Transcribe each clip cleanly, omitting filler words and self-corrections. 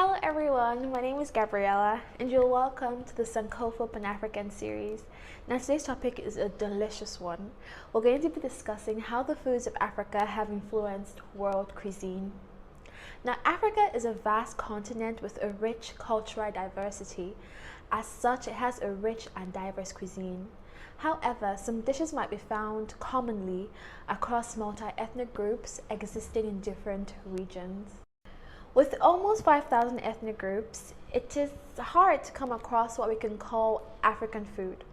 Hello everyone, my name is Gabriella and you're welcome to the Sankofa Pan-African series. Now today's topic is a delicious one. We're going to be discussing how the foods of Africa have influenced world cuisine. Now Africa is a vast continent with a rich cultural diversity. As such, it has a rich and diverse cuisine. However, some dishes might be found commonly across multi-ethnic groups existing in different regions. With almost 5,000 ethnic groups, it is hard to come across what we can call African food.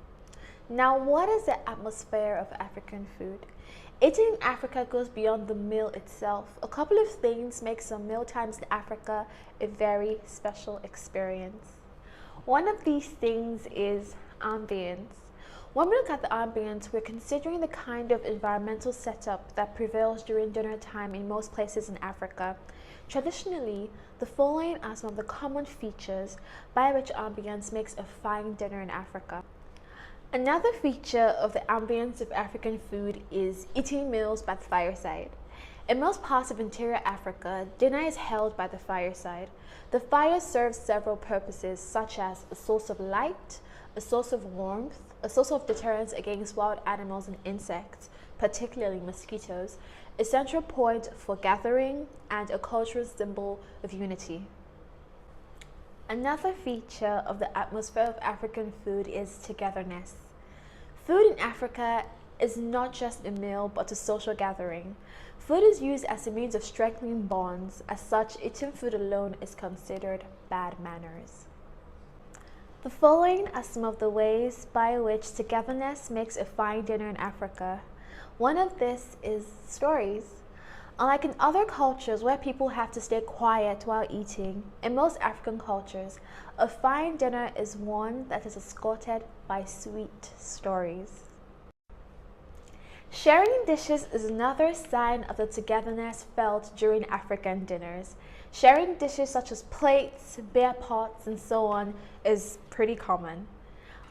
Now, what is the atmosphere of African food? Eating in Africa goes beyond the meal itself. A couple of things make some meal times in Africa a very special experience. One of these things is ambience. When we look at the ambience, we're considering the kind of environmental setup that prevails during dinner time in most places in Africa. Traditionally, the following are some of the common features by which ambience makes a fine dinner in Africa. Another feature of the ambience of African food is eating meals by the fireside. In most parts of interior Africa, dinner is held by the fireside. The fire serves several purposes, such as a source of light, a source of warmth, a source of deterrence against wild animals and insects, particularly mosquitoes, a central point for gathering, and a cultural symbol of unity. Another feature of the atmosphere of African food is togetherness. Food in Africa is not just a meal but a social gathering. Food is used as a means of strengthening bonds. As such, eating food alone is considered bad manners. The following are some of the ways by which togetherness makes a fine dinner in Africa. One of this is stories. Unlike in other cultures where people have to stay quiet while eating, in most African cultures, a fine dinner is one that is escorted by sweet stories. Sharing dishes is another sign of the togetherness felt during African dinners. Sharing dishes such as plates, beer pots, and so on is pretty common.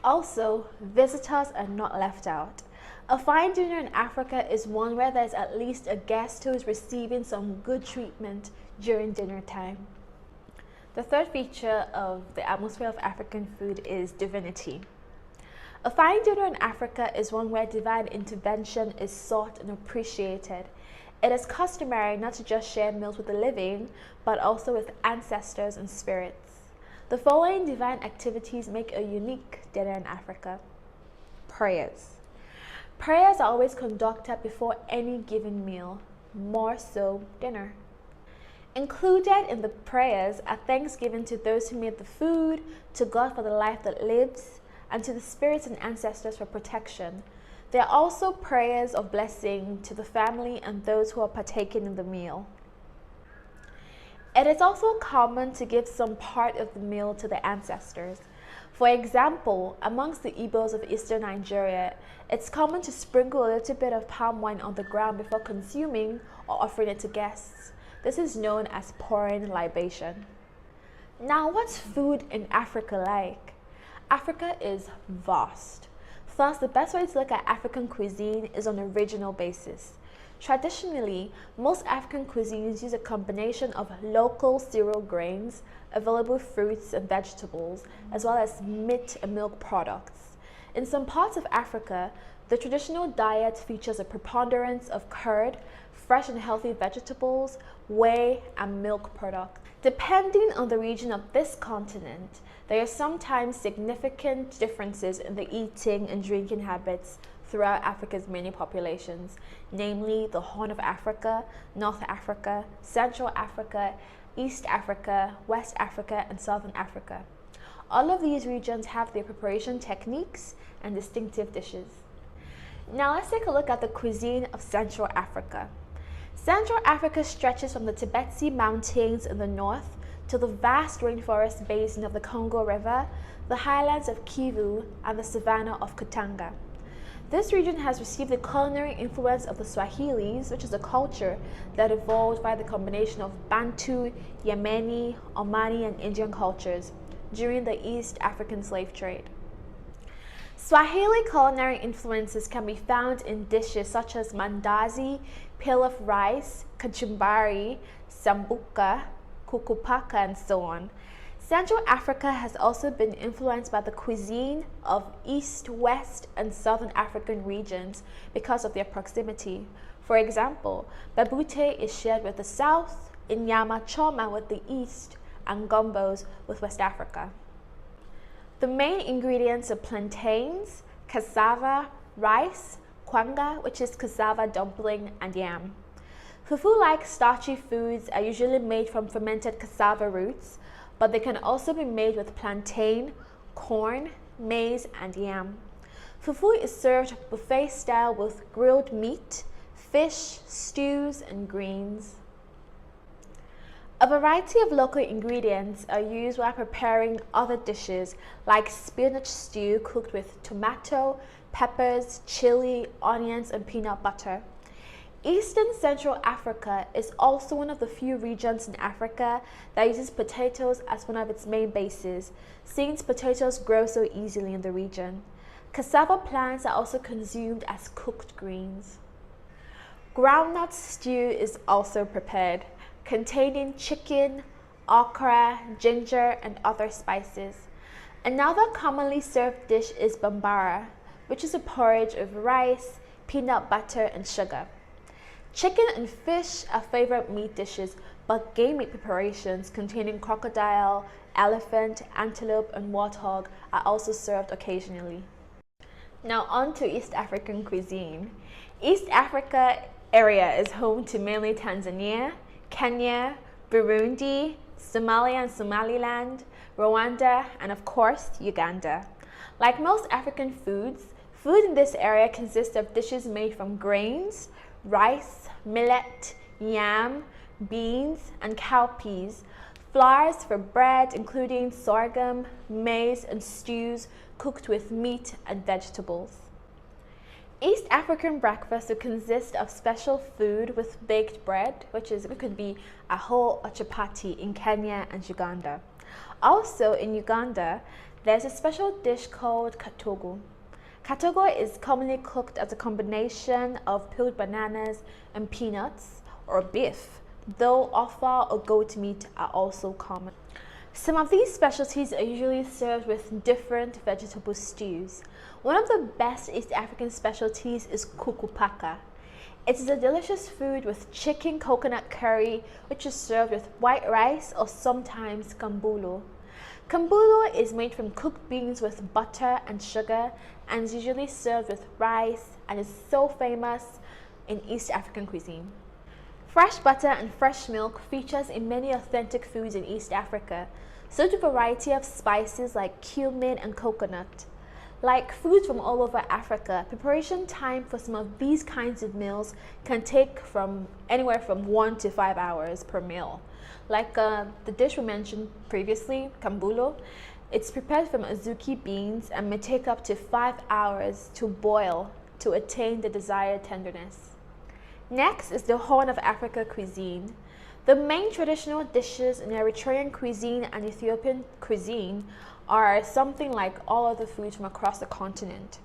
Also, visitors are not left out. A fine dinner in Africa is one where there's at least a guest who is receiving some good treatment during dinner time. The third feature of the atmosphere of African food is divinity. A fine dinner in Africa is one where divine intervention is sought and appreciated. It is customary not to just share meals with the living, but also with ancestors and spirits. The following divine activities make a unique dinner in Africa. Prayers. Prayers are always conducted before any given meal, more so dinner. Included in the prayers are thanksgiving to those who made the food, to God for the life that lives, and to the spirits and ancestors for protection. There are also prayers of blessing to the family and those who are partaking in the meal. It is also common to give some part of the meal to the ancestors. For example, amongst the Igbos of eastern Nigeria, it's common to sprinkle a little bit of palm wine on the ground before consuming or offering it to guests. This is known as pouring libation. Now, what's food in Africa like? Africa is vast. Thus, the best way to look at African cuisine is on a regional basis. Traditionally, most African cuisines use a combination of local cereal grains, available fruits and vegetables, as well as meat and milk products. In some parts of Africa, the traditional diet features a preponderance of curd, fresh and healthy vegetables, whey, and milk products. Depending on the region of this continent, there are sometimes significant differences in the eating and drinking habits throughout Africa's many populations, namely the Horn of Africa, North Africa, Central Africa, East Africa, West Africa, and Southern Africa. All of these regions have their preparation techniques and distinctive dishes. Now let's take a look at the cuisine of Central Africa. Central Africa stretches from the Tibet Mountains in the north to the vast rainforest basin of the Congo River, the highlands of Kivu, and the savanna of Katanga. This region has received the culinary influence of the Swahilis, which is a culture that evolved by the combination of Bantu, Yemeni, Omani, and Indian cultures during the East African slave trade. Swahili culinary influences can be found in dishes such as mandazi, pilaf rice, kachumbari, sambuca, kukupaka, and so on. Central Africa has also been influenced by the cuisine of East, West, and Southern African regions because of their proximity. For example, babute is shared with the South, inyama choma with the East, and gumbos with West Africa. The main ingredients are plantains, cassava, rice, kwanga, which is cassava dumpling, and yam. Fufu-like starchy foods are usually made from fermented cassava roots, but they can also be made with plantain, corn, maize, and yam. Fufu is served buffet style with grilled meat, fish, stews, and greens. A variety of local ingredients are used while preparing other dishes like spinach stew cooked with tomato, peppers, chili, onions, and peanut butter. Eastern Central Africa is also one of the few regions in Africa that uses potatoes as one of its main bases, since potatoes grow so easily in the region. Cassava plants are also consumed as cooked greens. Groundnut stew is also prepared, containing chicken, okra, ginger, and other spices. Another commonly served dish is bambara, which is a porridge of rice, peanut butter, and sugar. Chicken and fish are favorite meat dishes, but game meat preparations containing crocodile, elephant, antelope, and warthog are also served occasionally. Now on to East African cuisine. East Africa area is home to mainly Tanzania, Kenya, Burundi, Somalia and Somaliland, Rwanda, and of course, Uganda. Like most African foods, food in this area consists of dishes made from grains, rice, millet, yam, beans, and cowpeas, flours for bread including sorghum, maize, and stews cooked with meat and vegetables. East African breakfast would consist of special food with baked bread, it could be a whole or chapati in Kenya and Uganda. Also in Uganda, there's a special dish called katogo. Katogo is commonly cooked as a combination of peeled bananas and peanuts or beef, though offal or goat meat are also common. Some of these specialties are usually served with different vegetable stews. One of the best East African specialties is kukupaka. It is a delicious food with chicken coconut curry, which is served with white rice or sometimes kambulo. Kambulo is made from cooked beans with butter and sugar and is usually served with rice and is so famous in East African cuisine. Fresh butter and fresh milk features in many authentic foods in East Africa, so do a variety of spices like cumin and coconut. Like foods from all over Africa, preparation time for some of these kinds of meals can take from anywhere from 1 to 5 hours per meal. Like the dish we mentioned previously, kambulo, it's prepared from azuki beans and may take up to 5 hours to boil to attain the desired tenderness. Next is the Horn of Africa cuisine. The main traditional dishes in Eritrean cuisine and Ethiopian cuisine are something like all other foods from across the continent.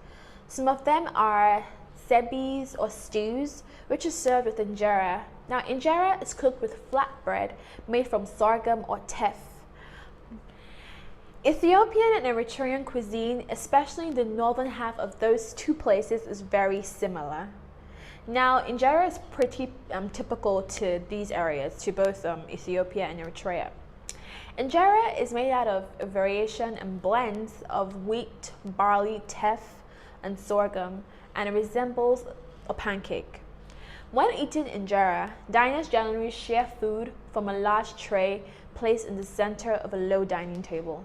Some of them are sebis or stews, which is served with injera. Now, injera is cooked with flatbread made from sorghum or teff. Ethiopian and Eritrean cuisine, especially in the northern half of those two places, is very similar. Now, injera is pretty typical to these areas, to both Ethiopia and Eritrea. Injera is made out of a variation and blends of wheat, barley, teff, and sorghum, and it resembles a pancake. When eating injera, diners generally share food from a large tray placed in the center of a low dining table.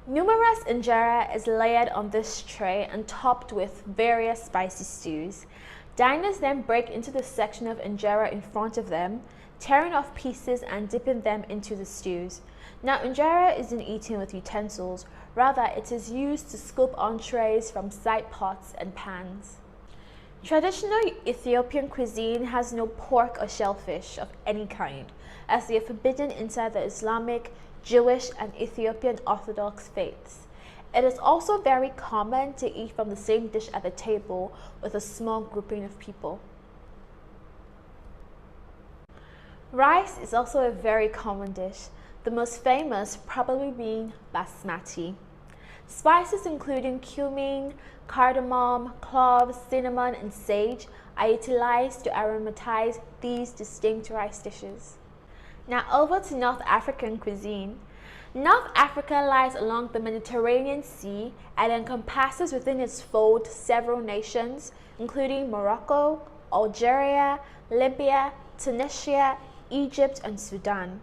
Numerous injera is layered on this tray and topped with various spicy stews. Diners then break into the section of injera in front of them, tearing off pieces and dipping them into the stews. Now, injera isn't eaten with utensils, rather it is used to scoop entrees from side pots and pans. Traditional Ethiopian cuisine has no pork or shellfish of any kind, as they are forbidden inside the Islamic, Jewish, and Ethiopian Orthodox faiths. It is also very common to eat from the same dish at the table with a small grouping of people. Rice is also a very common dish, the most famous probably being basmati. Spices including cumin, cardamom, cloves, cinnamon, and sage are utilized to aromatize these distinct rice dishes. Now over to North African cuisine. North Africa lies along the Mediterranean Sea and encompasses within its fold several nations, including Morocco, Algeria, Libya, Tunisia, Egypt, and Sudan.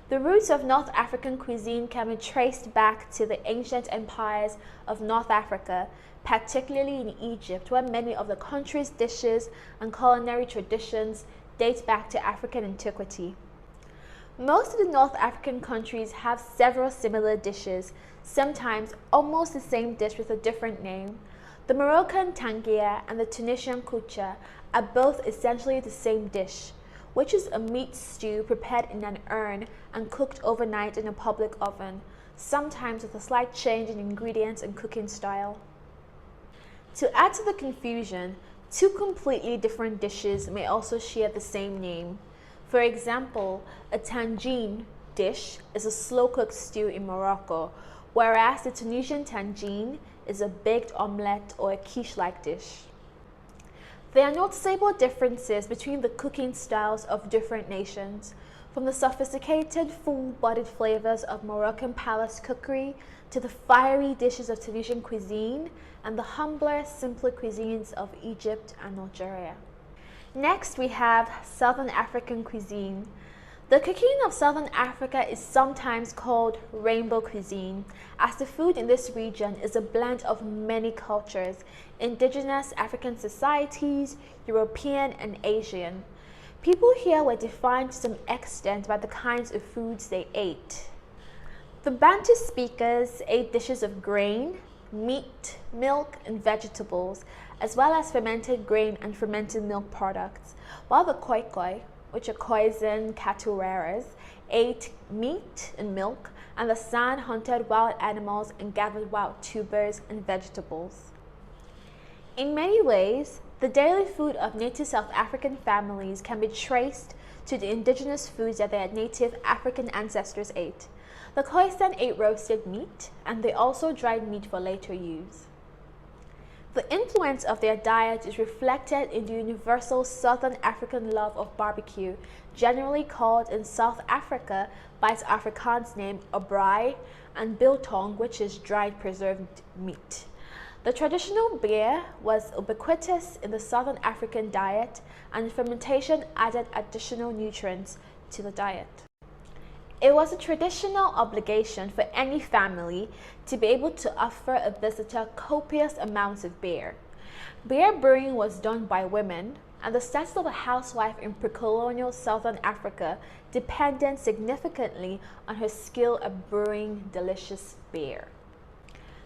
The roots of North African cuisine can be traced back to the ancient empires of North Africa, particularly in Egypt, where many of the country's dishes and culinary traditions date back to African antiquity. Most of the North African countries have several similar dishes, sometimes almost the same dish with a different name. The Moroccan tangia and the Tunisian koucha are both essentially the same dish, which is a meat stew prepared in an urn and cooked overnight in a public oven, sometimes with a slight change in ingredients and cooking style. To add to the confusion, two completely different dishes may also share the same name. For example, a tangine dish is a slow-cooked stew in Morocco, whereas the Tunisian tangine is a baked omelette or a quiche-like dish. There are noticeable differences between the cooking styles of different nations, from the sophisticated, full-bodied flavors of Moroccan palace cookery to the fiery dishes of Tunisian cuisine and the humbler, simpler cuisines of Egypt and Algeria. Next, we have Southern African cuisine. The cooking of Southern Africa is sometimes called rainbow cuisine, as the food in this region is a blend of many cultures, indigenous African societies, European and Asian. People here were defined to some extent by the kinds of foods they ate. The Bantu speakers ate dishes of grain, meat, milk, and vegetables, as well as fermented grain and fermented milk products, while the Khoikhoi, which are Khoisan cattle rearers, ate meat and milk, and the San hunted wild animals and gathered wild tubers and vegetables. In many ways, the daily food of native South African families can be traced to the indigenous foods that their native African ancestors ate. The Khoisan ate roasted meat, and they also dried meat for later use. The influence of their diet is reflected in the universal Southern African love of barbecue, generally called in South Africa by its Afrikaans name braai, and biltong, which is dried preserved meat. The traditional beer was ubiquitous in the Southern African diet, and fermentation added additional nutrients to the diet. It was a traditional obligation for any family to be able to offer a visitor copious amounts of beer. Beer brewing was done by women, and the status of a housewife in pre-colonial Southern Africa depended significantly on her skill at brewing delicious beer.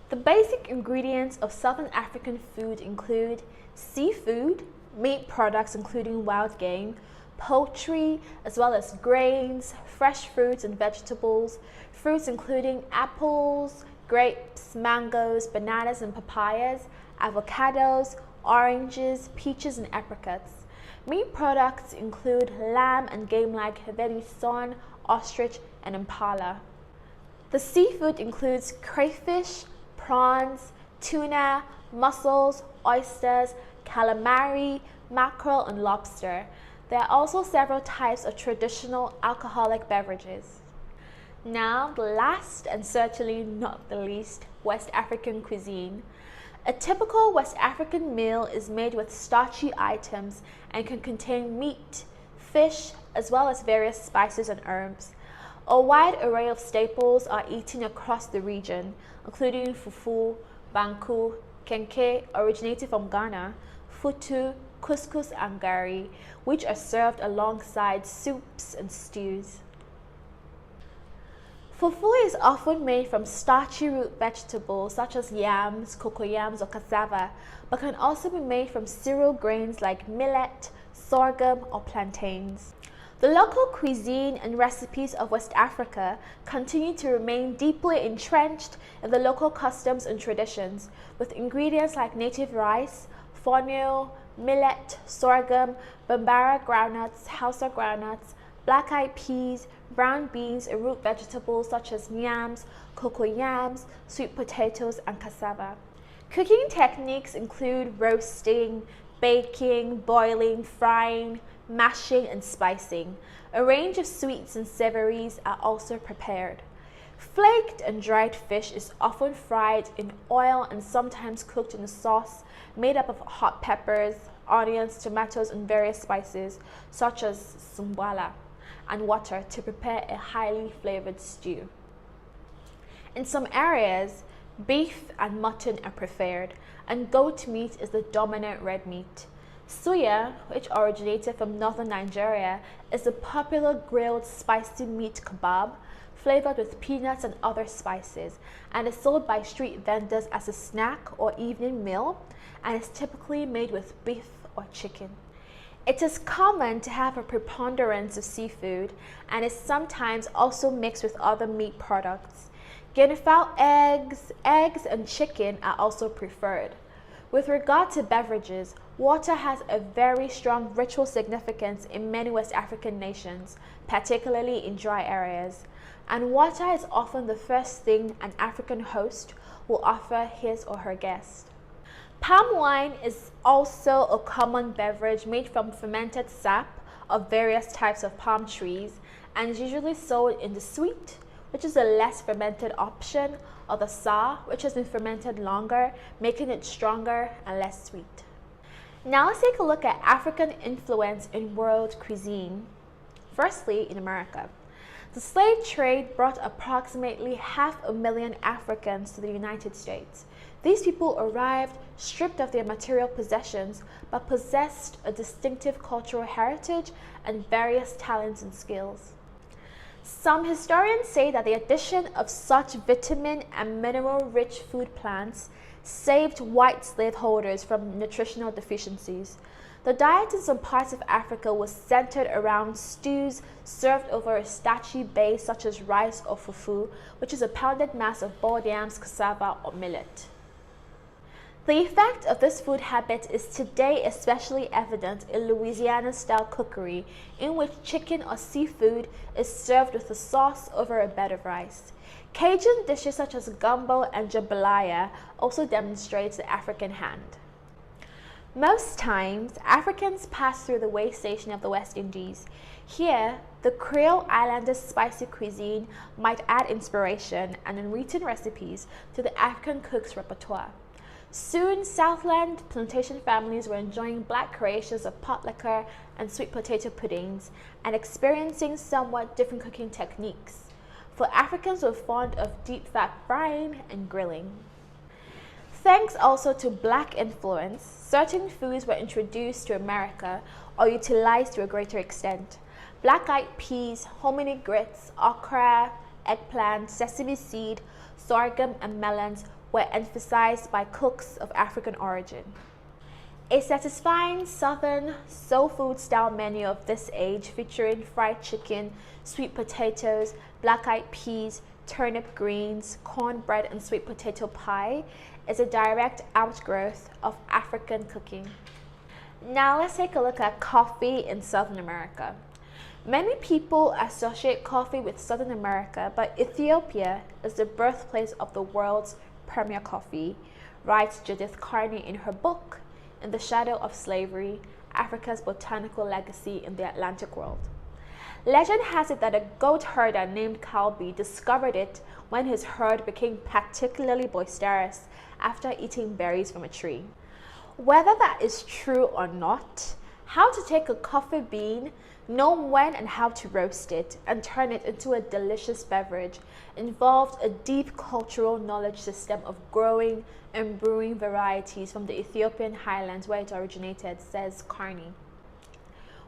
The basic ingredients of Southern African food include seafood, meat products including wild game, poultry, as well as grains, fresh fruits and vegetables, fruits including apples, grapes, mangoes, bananas and papayas, avocados, oranges, peaches and apricots. Meat products include lamb and game like venison, ostrich and impala. The seafood includes crayfish, prawns, tuna, mussels, oysters, calamari, mackerel and lobster. There are also several types of traditional alcoholic beverages. Now, the last and certainly not the least, West African cuisine. A typical West African meal is made with starchy items and can contain meat, fish, as well as various spices and herbs. A wide array of staples are eaten across the region, including fufu, banku, kenke, originated from Ghana, futu, couscous and gari, which are served alongside soups and stews. Fufu is often made from starchy root vegetables such as yams, cocoyams or cassava, but can also be made from cereal grains like millet, sorghum or plantains. The local cuisine and recipes of West Africa continue to remain deeply entrenched in the local customs and traditions, with ingredients like native rice, fonio, millet, sorghum, bambara groundnuts, Hausa groundnuts, black-eyed peas, brown beans, and root vegetables such as yams, cocoyams, sweet potatoes, and cassava. Cooking techniques include roasting, baking, boiling, frying, mashing, and spicing. A range of sweets and savories are also prepared. Flaked and dried fish is often fried in oil and sometimes cooked in a sauce made up of hot peppers, onions, tomatoes, and various spices such as sumbala and water to prepare a highly flavored stew. In some areas, beef and mutton are preferred, and goat meat is the dominant red meat. Suya, which originated from northern Nigeria, is a popular grilled spicy meat kebab flavored with peanuts and other spices, and is sold by street vendors as a snack or evening meal, and is typically made with beef or chicken. It is common to have a preponderance of seafood and is sometimes also mixed with other meat products. Guinea-fowl eggs and chicken are also preferred. With regard to beverages, water has a very strong ritual significance in many West African nations, particularly in dry areas. And water is often the first thing an African host will offer his or her guest. Palm wine is also a common beverage made from fermented sap of various types of palm trees and is usually sold in the sweet, which is a less fermented option, or the sour, which has been fermented longer, making it stronger and less sweet. Now let's take a look at African influence in world cuisine. Firstly, in America. The slave trade brought approximately 500,000 Africans to the United States. These people arrived stripped of their material possessions, but possessed a distinctive cultural heritage and various talents and skills. Some historians say that the addition of such vitamin and mineral-rich food plants saved white slaveholders from nutritional deficiencies. The diet in some parts of Africa was centered around stews served over a starchy base such as rice or fufu, which is a pounded mass of boiled yams, cassava, or millet. The effect of this food habit is today especially evident in Louisiana-style cookery, in which chicken or seafood is served with a sauce over a bed of rice. Cajun dishes such as gumbo and jambalaya also demonstrates the African hand. Most times, Africans pass through the way station of the West Indies. Here, the Creole Islanders' spicy cuisine might add inspiration and unwritten recipes to the African cook's repertoire. Soon, Southland plantation families were enjoying black creations of pot liquor and sweet potato puddings and experiencing somewhat different cooking techniques, for Africans were fond of deep fat frying and grilling. Thanks also to black influence, certain foods were introduced to America or utilized to a greater extent. Black-eyed peas, hominy grits, okra, eggplant, sesame seed, sorghum, and melons were emphasized by cooks of African origin. A satisfying southern soul food style menu of this age, featuring fried chicken, sweet potatoes, black-eyed peas, turnip greens, cornbread, and sweet potato pie, is a direct outgrowth of African cooking. Now let's take a look at coffee in Southern America. Many people associate coffee with Southern America, but Ethiopia is the birthplace of the world's premier coffee, writes Judith Carney in her book, In the Shadow of Slavery, Africa's Botanical Legacy in the Atlantic World. Legend has it that a goat herder named Kalbi discovered it when his herd became particularly boisterous after eating berries from a tree. Whether that is true or not, how to take a coffee bean, know when and how to roast it, and turn it into a delicious beverage involved a deep cultural knowledge system of growing and brewing varieties from the Ethiopian highlands where it originated, says Carney.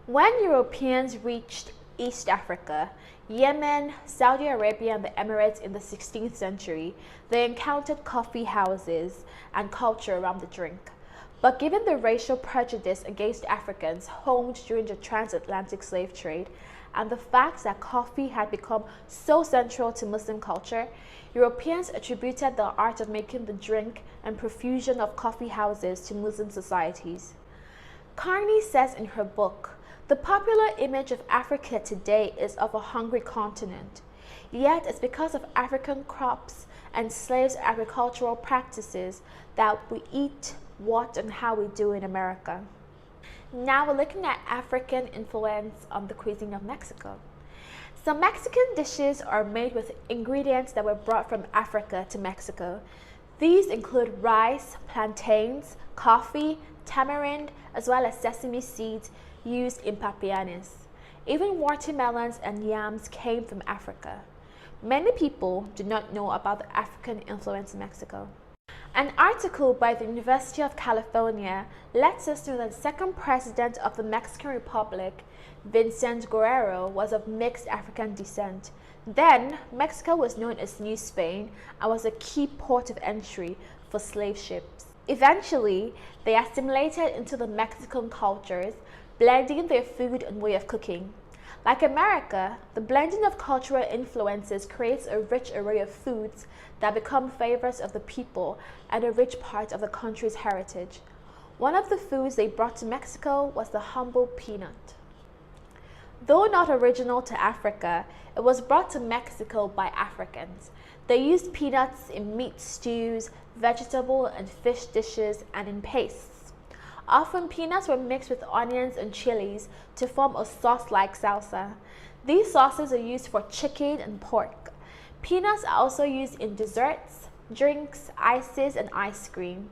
When Europeans reached East Africa, Yemen, Saudi Arabia, and the Emirates in the 16th century, they encountered coffee houses and culture around the drink. But given the racial prejudice against Africans honed during the transatlantic slave trade, and the fact that coffee had become so central to Muslim culture, Europeans attributed the art of making the drink and profusion of coffee houses to Muslim societies. Carney says in her book, the The popular image of Africa today is of a hungry continent, yet it's because of African crops and slaves' agricultural practices that we eat, what, and how we do in America. Now we're looking at African influence on the cuisine of Mexico. Some Mexican dishes are made with ingredients that were brought from Africa to Mexico. These include rice, plantains, coffee, tamarind, as well as sesame seeds used in papianes. Even watermelons and yams came from Africa. Many people do not know about the African influence in Mexico. An article by the University of California lets us know that the second president of the Mexican Republic, Vincent Guerrero, was of mixed African descent. Then, Mexico was known as New Spain and was a key port of entry for slave ships. Eventually, they assimilated into the Mexican cultures, blending their food and way of cooking. Like America, the blending of cultural influences creates a rich array of foods that become favorites of the people and a rich part of the country's heritage. One of the foods they brought to Mexico was the humble peanut. Though not original to Africa, it was brought to Mexico by Africans. They used peanuts in meat stews, vegetable and fish dishes, and in pastes. Often peanuts were mixed with onions and chilies to form a sauce-like salsa. These sauces are used for chicken and pork. Peanuts are also used in desserts, drinks, ices, and ice cream.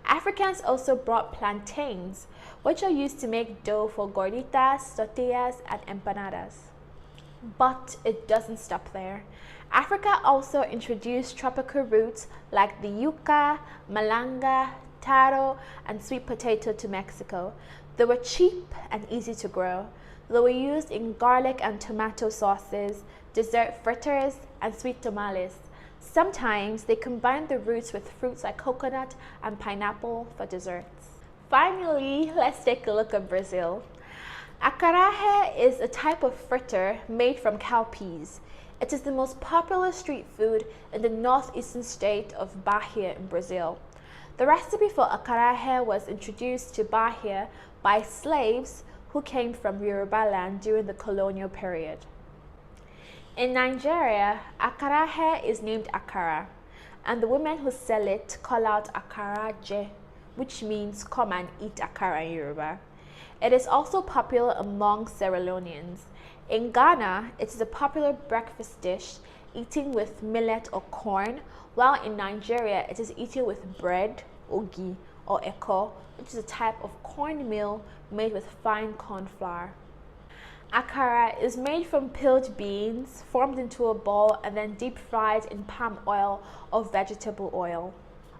Africans also brought plantains, which are used to make dough for gorditas, tortillas, and empanadas. But it doesn't stop there. Africa also introduced tropical roots like the yuca, malanga, taro, and sweet potato to Mexico. They were cheap and easy to grow. They were used in garlic and tomato sauces, dessert fritters, and sweet tamales. Sometimes they combined the roots with fruits like coconut and pineapple for desserts. Finally, let's take a look at Brazil. Acarajé is a type of fritter made from cowpeas. It is the most popular street food in the northeastern state of Bahia in Brazil. The recipe for acarajé was introduced to Bahia by slaves who came from Yoruba land during the colonial period. In Nigeria, acarajé is named akara, and the women who sell it call out akara je, which means come and eat akara in Yoruba. It is also popular among Sierra Leoneans. In Ghana, it is a popular breakfast dish eaten with millet or corn, while in Nigeria it is eaten with bread, ogi, or eko, which is a type of cornmeal made with fine corn flour. Akara is made from peeled beans, formed into a ball, and then deep fried in palm oil or vegetable oil.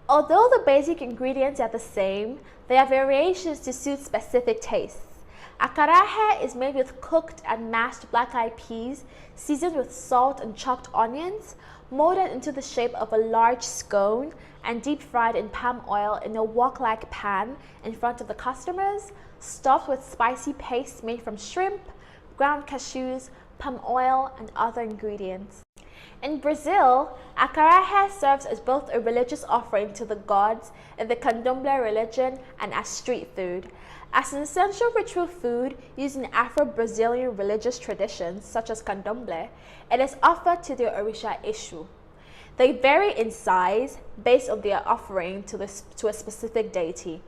Although the basic ingredients are the same, there are variations to suit specific tastes. Acarajé is made with cooked and mashed black-eyed peas, seasoned with salt and chopped onions, molded into the shape of a large scone, and deep fried in palm oil in a wok-like pan in front of the customers, stuffed with spicy paste made from shrimp, ground cashews, palm oil, and other ingredients. In Brazil, acarajé serves as both a religious offering to the gods in the Candomblé religion and as street food. As an essential ritual food used in Afro-Brazilian religious traditions such as Candomblé, it is offered to the Orisha Eshu. They vary in size based on their offering to a specific deity.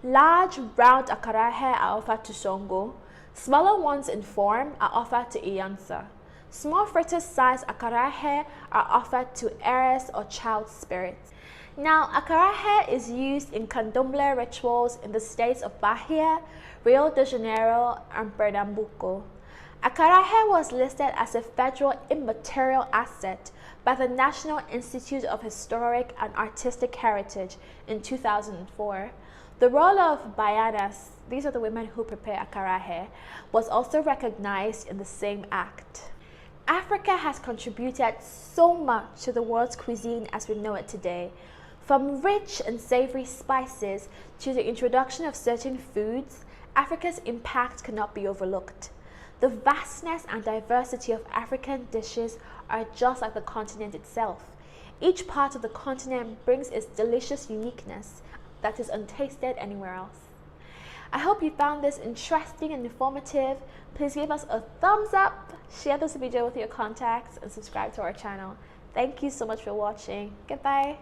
Large, round acarajé are offered to Songo. Smaller ones in form are offered to Iyansa. Small fritter-sized acarajé are offered to Eres or child spirits. Now, acarajé is used in candomblé rituals in the states of Bahia, Rio de Janeiro, and Pernambuco. Acarajé was listed as a federal immaterial asset by the National Institute of Historic and Artistic Heritage in 2004. The role of baianas, these are the women who prepare acarajé, was also recognized in the same act. Africa has contributed so much to the world's cuisine as we know it today. From rich and savory spices to the introduction of certain foods, Africa's impact cannot be overlooked. The vastness and diversity of African dishes are just like the continent itself. Each part of the continent brings its delicious uniqueness that is untasted anywhere else. I hope you found this interesting and informative. Please give us a thumbs up, share this video with your contacts, and subscribe to our channel. Thank you so much for watching. Goodbye.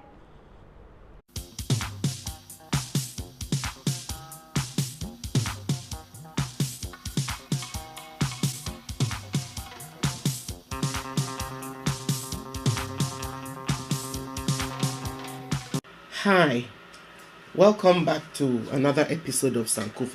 Hi, welcome back to another episode of Sankofa